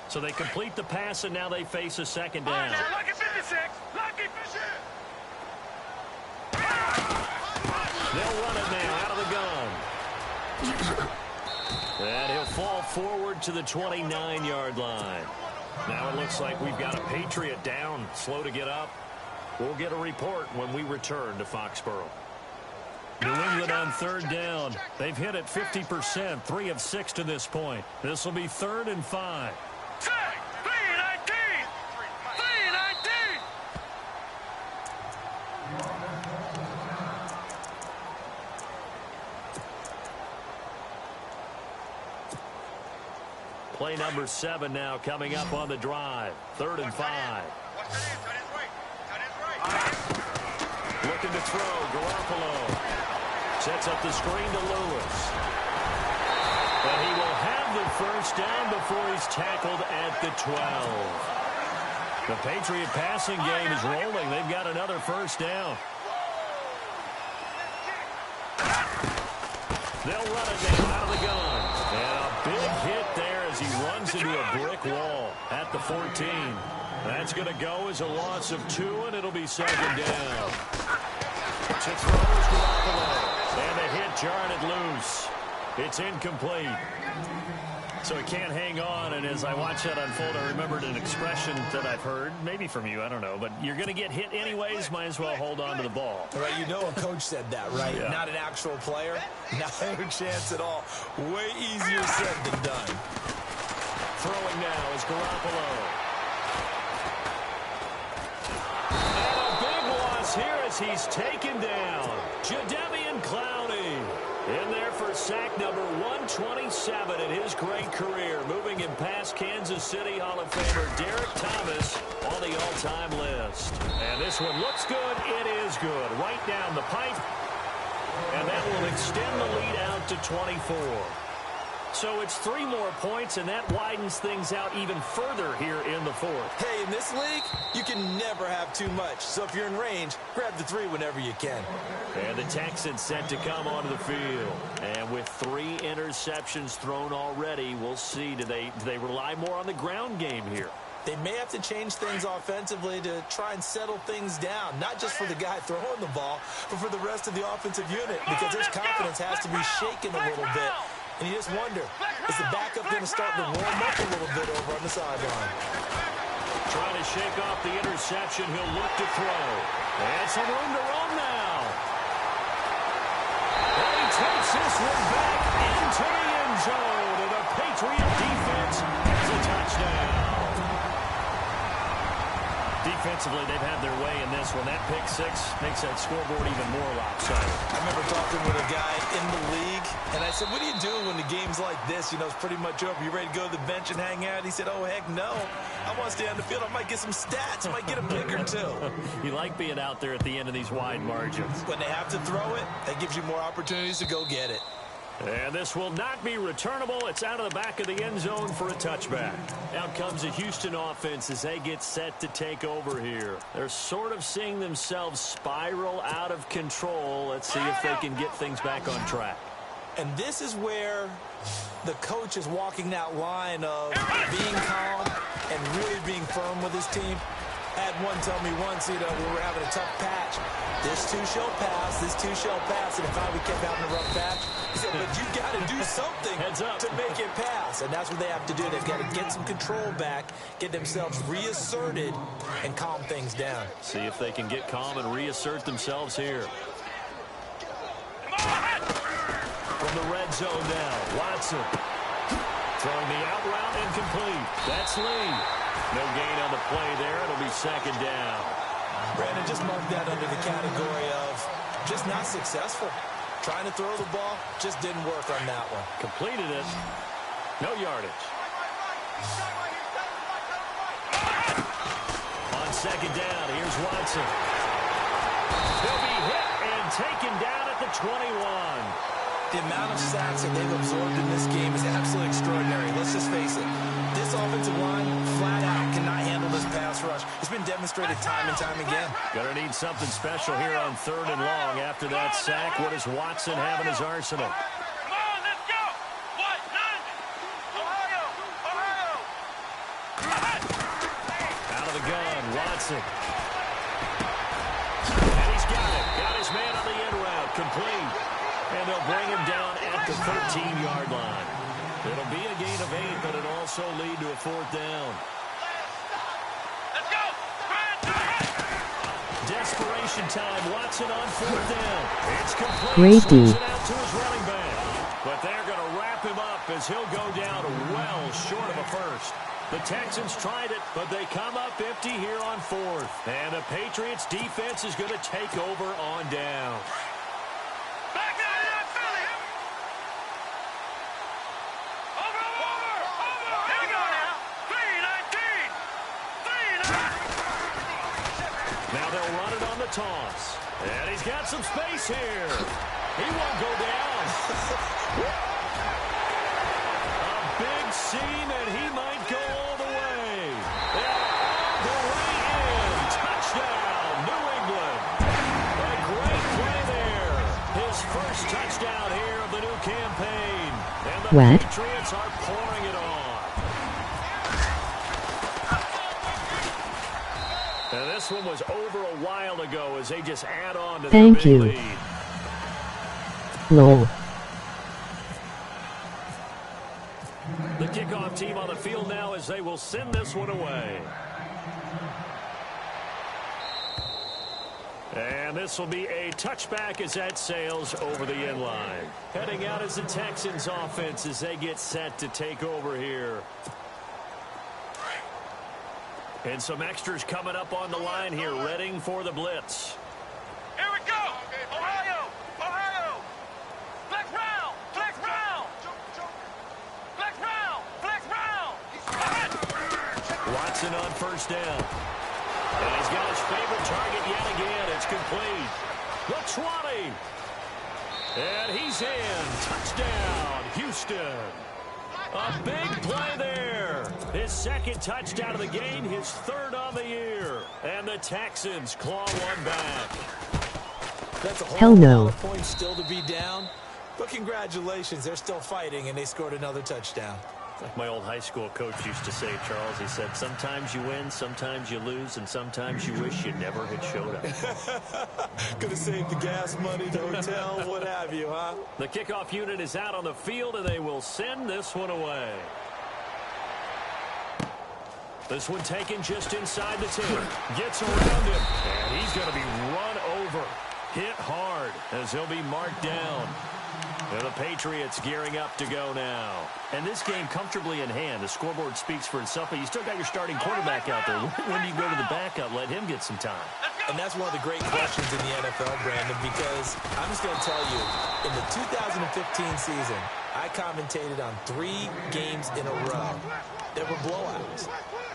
So they complete the pass, and now they face a second down. Lucky 56. Lucky 56. They'll run it now out of the gun. And he'll fall forward to the 29-yard line. Now it looks like we've got a Patriot down, slow to get up. We'll get a report when we return to Foxborough. New England on 3rd down. They've hit it 50%, 3 of 6 to this point. This will be 3rd and 5. Play number 7 now coming up on the drive. 3rd and 5. Looking to throw. Garoppolo sets up the screen to Lewis. But he will have the first down before he's tackled at the 12. The Patriot passing game is rolling. They've got another first down. They'll run it down out of the gun. And a big hit there as he runs into a brick wall at the 14. That's going to go as a loss of 2, and it'll be 2nd down. To throw is Garoppolo. And the hit jarred it loose. It's incomplete. So he can't hang on, and as I watch that unfold, I remembered an expression that I've heard, maybe from you, I don't know, but you're going to get hit anyways, might as well hold on to the ball. Right, you know a coach said that, right? Yeah. Not an actual player. Not a chance at all. Way easier said than done. Throwing now is Garoppolo. And a big loss here as he's taken down. Jadeveon Clowney in there for sack number 127 in his great career. Moving him past Kansas City Hall of Famer Derek Thomas on the all-time list. And this one looks good. It is good. Right down the pipe. And that will extend the lead out to 24. So it's 3 more points, and that widens things out even further here in the 4th. Hey, in this league, you can never have too much. So if you're in range, grab the 3 whenever you can. And the Texans set to come onto the field. And with 3 interceptions thrown already, we'll see. Do they rely more on the ground game here? They may have to change things offensively to try and settle things down. Not just for the guy throwing the ball, but for the rest of the offensive unit. Because his confidence has to be shaken a little bit. And you just wonder, is the backup going to start to warm up a little bit over on the sideline? Trying to shake off the interception. He'll look to throw. And some room to run now. And he takes this one back into the end zone. And the Patriot defense has a touchdown. Defensively, they've had their way in this one. That pick 6 makes that scoreboard even more lopsided. I remember talking with a guy in the league, and I said, what do you do when the game's like this? You know, it's pretty much over. You ready to go to the bench and hang out? He said, oh, heck no. I want to stay on the field. I might get some stats. I might get a pick or 2. You like being out there at the end of these wide margins. When they have to throw it, that gives you more opportunities to go get it. And this will not be returnable. It's out of the back of the end zone for a touchback. Out comes the Houston offense as they get set to take over here. They're sort of seeing themselves spiral out of control. Let's see if they can get things back on track. And this is where the coach is walking that line of being calm and really being firm with his team. I had one tell me once, you know, we were having a tough patch. This 2 shall pass, this 2 shall pass. And if we kept having a rough patch, he said, but you got to do something to make it pass. And that's what they have to do. They've got to get some control back, get themselves reasserted, and calm things down. See if they can get calm and reassert themselves here. From the red zone now, Watson Throwing the out route incomplete. That's Lee. No gain on the play there. It'll be second down. Brandon, just mark that under the category of just not successful. Trying to throw the ball, just didn't work on that one. Completed it. No yardage. On second down, here's Watson. He'll be hit and taken down at the 21. The amount of sacks that they've absorbed in this game is absolutely extraordinary. Let's just face it. This offensive line, flat out, cannot handle this pass rush. It's been demonstrated time and time again. Gonna need something special here on 3rd and long. After that sack, what does Watson have in his arsenal? Come on, let's go. What? None? Ohio! Ohio! Out of the gun, Watson. And he's got it. Got his man on the end route. Complete. And they'll bring him down at the 13-yard line. It'll be a gain of 8, but it'll also lead to a 4th down. Let's go! Desperation time. Watson on 4th down. It's complete. Great Swings D. it out to his running back. But they're going to wrap him up as he'll go down well short of a first. The Texans tried it, but they come up empty here on 4th. And the Patriots defense is going to take over on down. Back out of that, Philly! Over! Here we go now! 3-19! Now they'll run it on the toss. And he's got some space here. He won't go down. A big seam, and he might go all the way. And all the way in. Touchdown, New England. A great play there. His first touchdown here of the new campaign. And the Patriots are pouring it on. And this one was over a while ago as they just add on to their big lead. Lol. The kickoff team on the field now as they will send this one away. And this will be a touchback as that sails over the end line. Heading out as the Texans offense as they get set to take over here. And some extras coming up on the line here, readying for the blitz. Here we go! Ohio! Ohio! Flex round! Flex round! Flex round! Flex round! Watson on 1st down. And he's got his favorite target yet again. It's complete. The 20. And he's in. Touchdown, Houston. A big play there. His 2nd touchdown of the game, his 3rd on the year. And the Texans claw one back. That's a whole no. lot of points still to be down. But congratulations, they're still fighting, and they scored another touchdown. Like my old high school coach used to say, Charles, he said, sometimes you win, sometimes you lose, and sometimes you wish you never had showed up. Could have saved the gas money, the hotel, what have you, huh? The kickoff unit is out on the field, and they will send this one away. This one taken just inside the 10. Gets around him, and he's going to be run over. Hit hard as he'll be marked down. And the Patriots gearing up to go now. And this game comfortably in hand. The scoreboard speaks for itself, but you still got your starting quarterback out there. When do you go to the backup, let him get some time? And that's one of the great questions in the NFL, Brandon, because I'm just going to tell you, in the 2015 season, I commentated on 3 games in a row that were blowouts.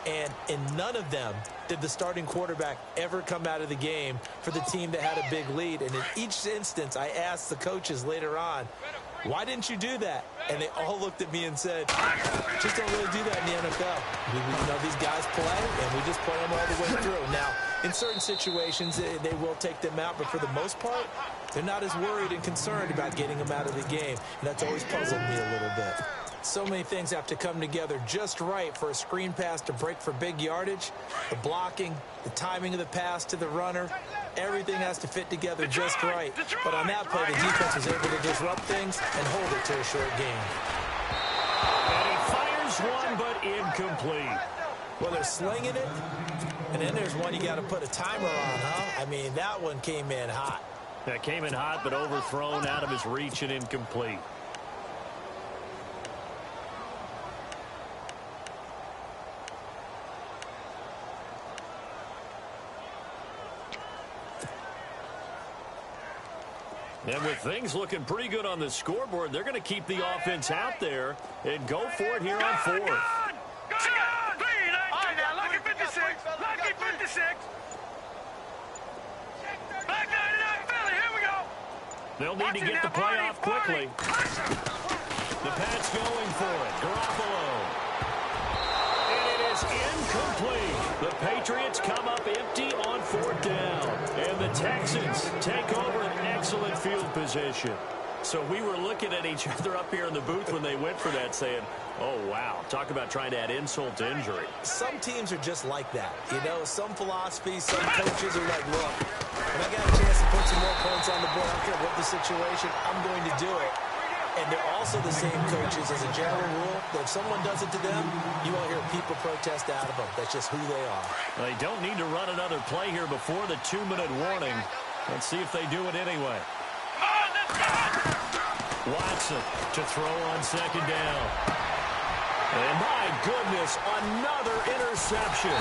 And in none of them did the starting quarterback ever come out of the game for the team that had a big lead. And in each instance, I asked the coaches later on, why didn't you do that? And they all looked at me and said, just don't really do that in the NFL. You know, these guys play, and we just play them all the way through. Now, in certain situations, they will take them out, but for the most part, they're not as worried and concerned about getting them out of the game. And that's always puzzled me a little bit. So many things have to come together just right for a screen pass to break for big yardage. The blocking, the timing of the pass to the runner, everything has to fit together just right. But on that play, the defense was able to disrupt things and hold it to a short game. And he fires one, but incomplete. Well, they're slinging it, and then there's one you got to put a timer on, huh? I mean, that one came in hot. That came in hot, but overthrown out of his reach and incomplete. And with things looking pretty good on the scoreboard, they're going to keep the offense out there and go for it here on fourth. All right, now, lucky 56. Lucky 56. Back 99, Philly. Here we go. They'll need to get the play off quickly. The Pats going for it. Garoppolo. And it is incomplete. The Patriots come up empty on fourth down. And the Texans take over an excellent field position. So we were looking at each other up here in the booth when they went for that saying, oh, wow, talk about trying to add insult to injury. Some teams are just like that. You know, some philosophies, some coaches are like, look, when I got a chance to put some more points on the board, I don't care what the situation, I'm going to do it. And they're also the same coaches as a general rule that if someone does it to them, you won't hear people protest out of them. That's just who they are. They don't need to run another play here before the 2-minute warning. Let's see if they do it anyway. Watson to throw on second down. And my goodness, another interception.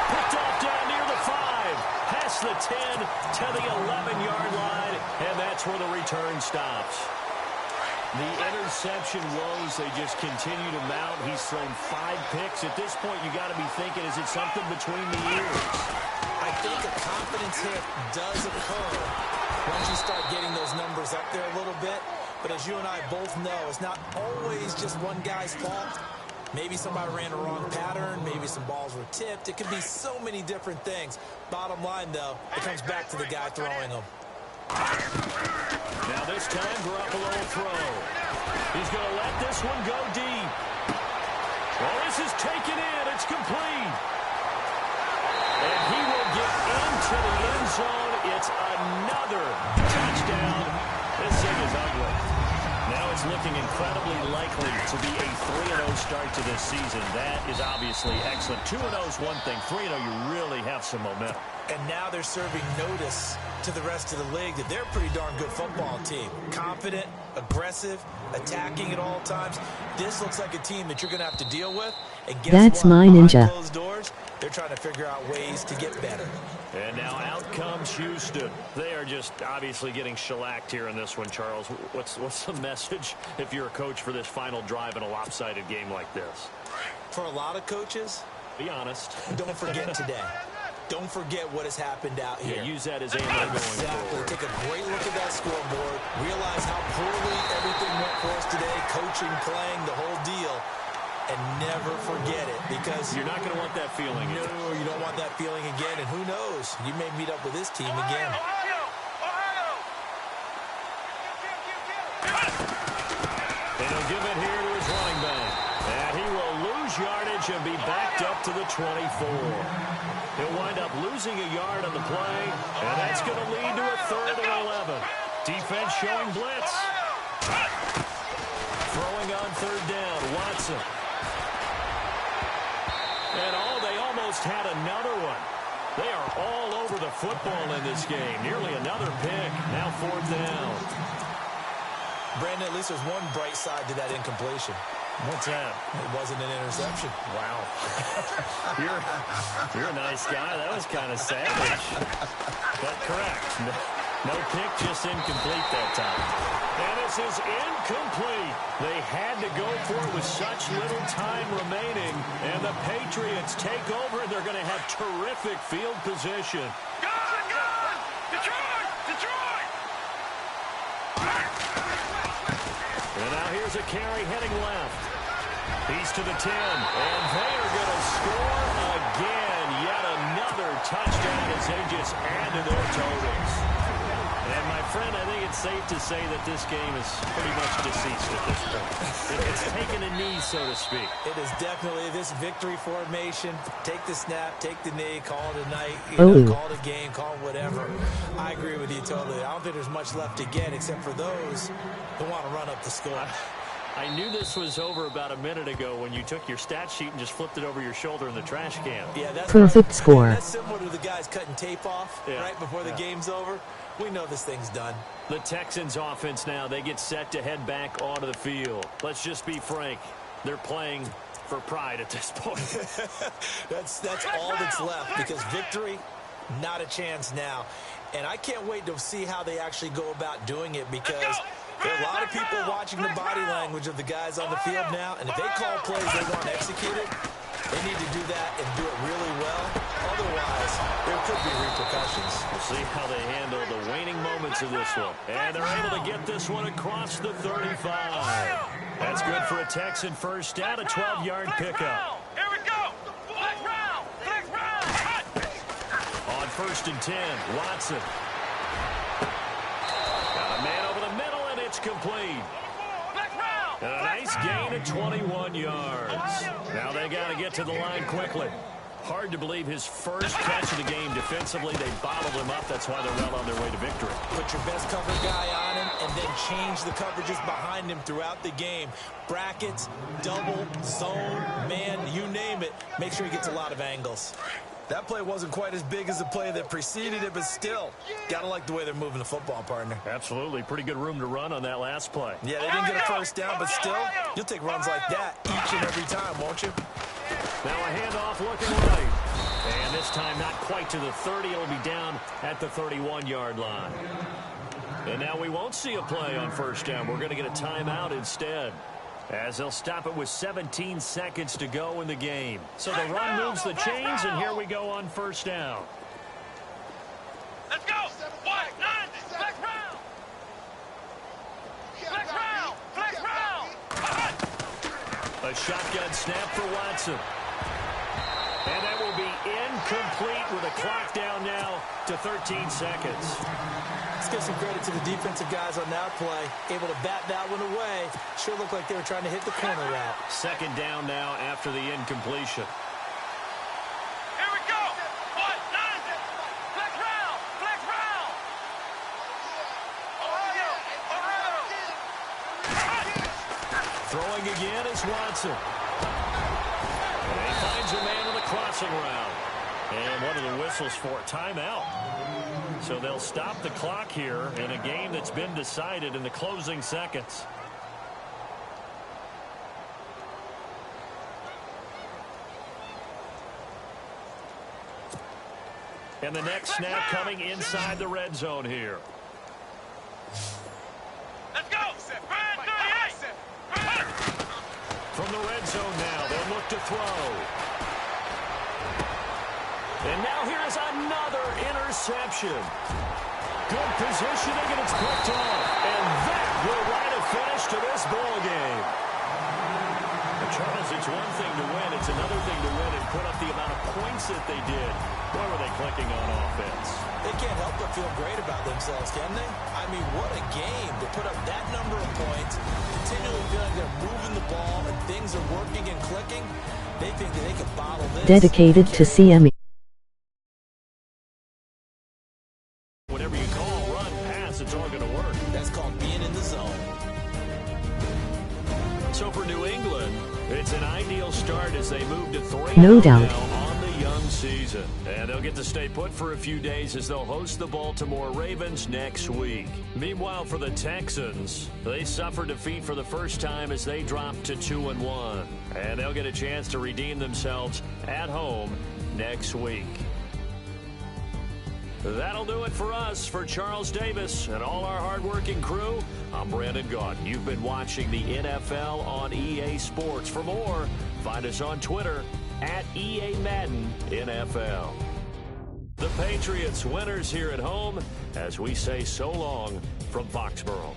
Picked off down near the 5. Past the 10 to the 11-yard line. And that's where the return stops. The interception woes, they just continue to mount. He's thrown 5 picks. At this point, you got to be thinking, is it something between the ears? I think a confidence hit does occur once you start getting those numbers up there a little bit. But as you and I both know, it's not always just one guy's fault. Maybe somebody ran a wrong pattern. Maybe some balls were tipped. It could be so many different things. Bottom line, though, it comes back to the guy throwing them. Now this time, Garoppolo will throw. He's going to let this one go deep. Well, this is taken in. It's complete. And he will get into the end zone. It's another touchdown. This thing is ugly. Now it's looking incredibly likely to be a 3-0 start to this season. That is obviously excellent. 2-0 is one thing. 3-0, you really have some momentum. And now they're serving notice to the rest of the league that they're a pretty darn good football team. Confident, aggressive, attacking at all times. This looks like a team that you're going to have to deal with. And guess That's what? my Behind ninja. closed doors, they're trying to figure out ways to get better. And now out comes Houston. They are just obviously getting shellacked here in this one, Charles. What's the message if you're a coach for this final drive in a lopsided game like this? For a lot of coaches, be honest. Don't forget today. Don't forget what has happened out here. Yeah, use that as ammo going forward. Take a great look at that scoreboard. Realize how poorly everything went for us today. Coaching, playing, the whole deal. And never forget it, because you're not going to want that feeling again. No, you don't want that feeling again. And who knows? You may meet up with this team again. And he'll give it here to his running back. And he will lose yardage and be backed up to the 24. He'll wind up losing a yard on the play, and that's going to lead to a 3rd and 11. Defense showing blitz. Throwing on 3rd down, Watson. And they almost had another one. They are all over the football in this game. Nearly another pick. Now 4th down. Brandon, at least there's one bright side to that incompletion. What's that? It wasn't an interception. Wow. You're a nice guy. That was kind of savage. But correct. No pick, just incomplete that time. And this is incomplete. They had to go for it with such little time remaining. And the Patriots take over, and they're going to have terrific field position. Gun! Detroit! Detroit! And now here's a carry heading left. He's to the 10. And they are going to score again. Yet another touchdown as they just add to their totals. And, my friend, I think it's safe to say that this game is pretty much deceased at this point. It's taken a knee, so to speak. It is definitely this victory formation. Take the snap, take the knee, call it a night, call it a game, call it whatever. I agree with you totally. I don't think there's much left to get except for those who want to run up the score. I knew this was over about a minute ago when you took your stat sheet and just flipped it over your shoulder in the trash can. Yeah, that's perfect right. score. That's similar to the guys cutting tape off right before the game's over. We know this thing's done. The Texans offense now, they get set to head back onto the field. Let's just be frank. They're playing for pride at this point. That's all that's left, because victory, not a chance now. And I can't wait to see how they actually go about doing it, because there are a lot of people watching the body language of the guys on the field now, and if they call plays they want executed, they need to do that and do it really well. Otherwise, there could be repercussions. We'll see how they handle the waning moments of this one. And they're able to get this one across the 35. That's good for a Texan first down, a 12-yard pickup. Here we go. Flex round. Flex round. On 1st and 10, Watson. Got a man over the middle, and it's complete. And a nice gain of 21 yards. Now they got to get to the line quickly. Hard to believe his first catch of the game defensively. They bottled him up. That's why they're well on their way to victory. Put your best cover guy on him and then change the coverages behind him throughout the game. Brackets, double, zone, man, you name it. Make sure he gets a lot of angles. That play wasn't quite as big as the play that preceded it, but still, gotta like the way they're moving the football, partner. Absolutely. Pretty good room to run on that last play. Yeah, they didn't get a first down, but still, you'll take runs like that each and every time, won't you? Now a handoff looking right. And this time not quite to the 30. It'll be down at the 31-yard line. And now we won't see a play on first down. We're going to get a timeout instead, as they'll stop it with 17 seconds to go in the game. So the run moves the chains, and here we go on first down. Let's go. White, 90. Flex round. Flex round. Flex round. A shotgun snap for Watson. And that will be incomplete with a clock down now to 13 seconds. Let's give some credit to the defensive guys on that play. Able to bat that one away. Sure looked like they were trying to hit the corner route. Second down now after the incompletion. Here we go. What? 90. Flex round. Flex round. Throwing again is Watson. And he finds a man with a crossing route. And what are the whistles for? Timeout. So they'll stop the clock here in a game that's been decided in the closing seconds. And the next snap coming inside the red zone here. Let's go. Brand 38. From the red zone now, they'll look to throw. And now here's another interception. Good positioning, and it's picked off. And that will write a finish to this ball game. But Charles, it's one thing to win. It's another thing to win and put up the amount of points that they did. Where were they clicking on offense? They can't help but feel great about themselves, can they? I mean, what a game to put up that number of points, continually feel like they're moving the ball and things are working and clicking. They think that they can bottle this. Dedicated to CME. Whatever you call run, pass, it's all going to work. That's called being in the zone. So for New England, it's an ideal start as they move to 3-0 No doubt. now on the young season. And they'll get to stay put for a few days as they'll host the Baltimore Ravens next week. Meanwhile, for the Texans, they suffered defeat for the first time as they dropped to 2-1. And they'll get a chance to redeem themselves at home next week. That'll do it for us. For Charles Davis and all our hardworking crew, I'm Brandon Gaudin. You've been watching the NFL on EA Sports. For more, find us on Twitter at EA Madden NFL. The Patriots winners here at home as we say so long from Foxborough.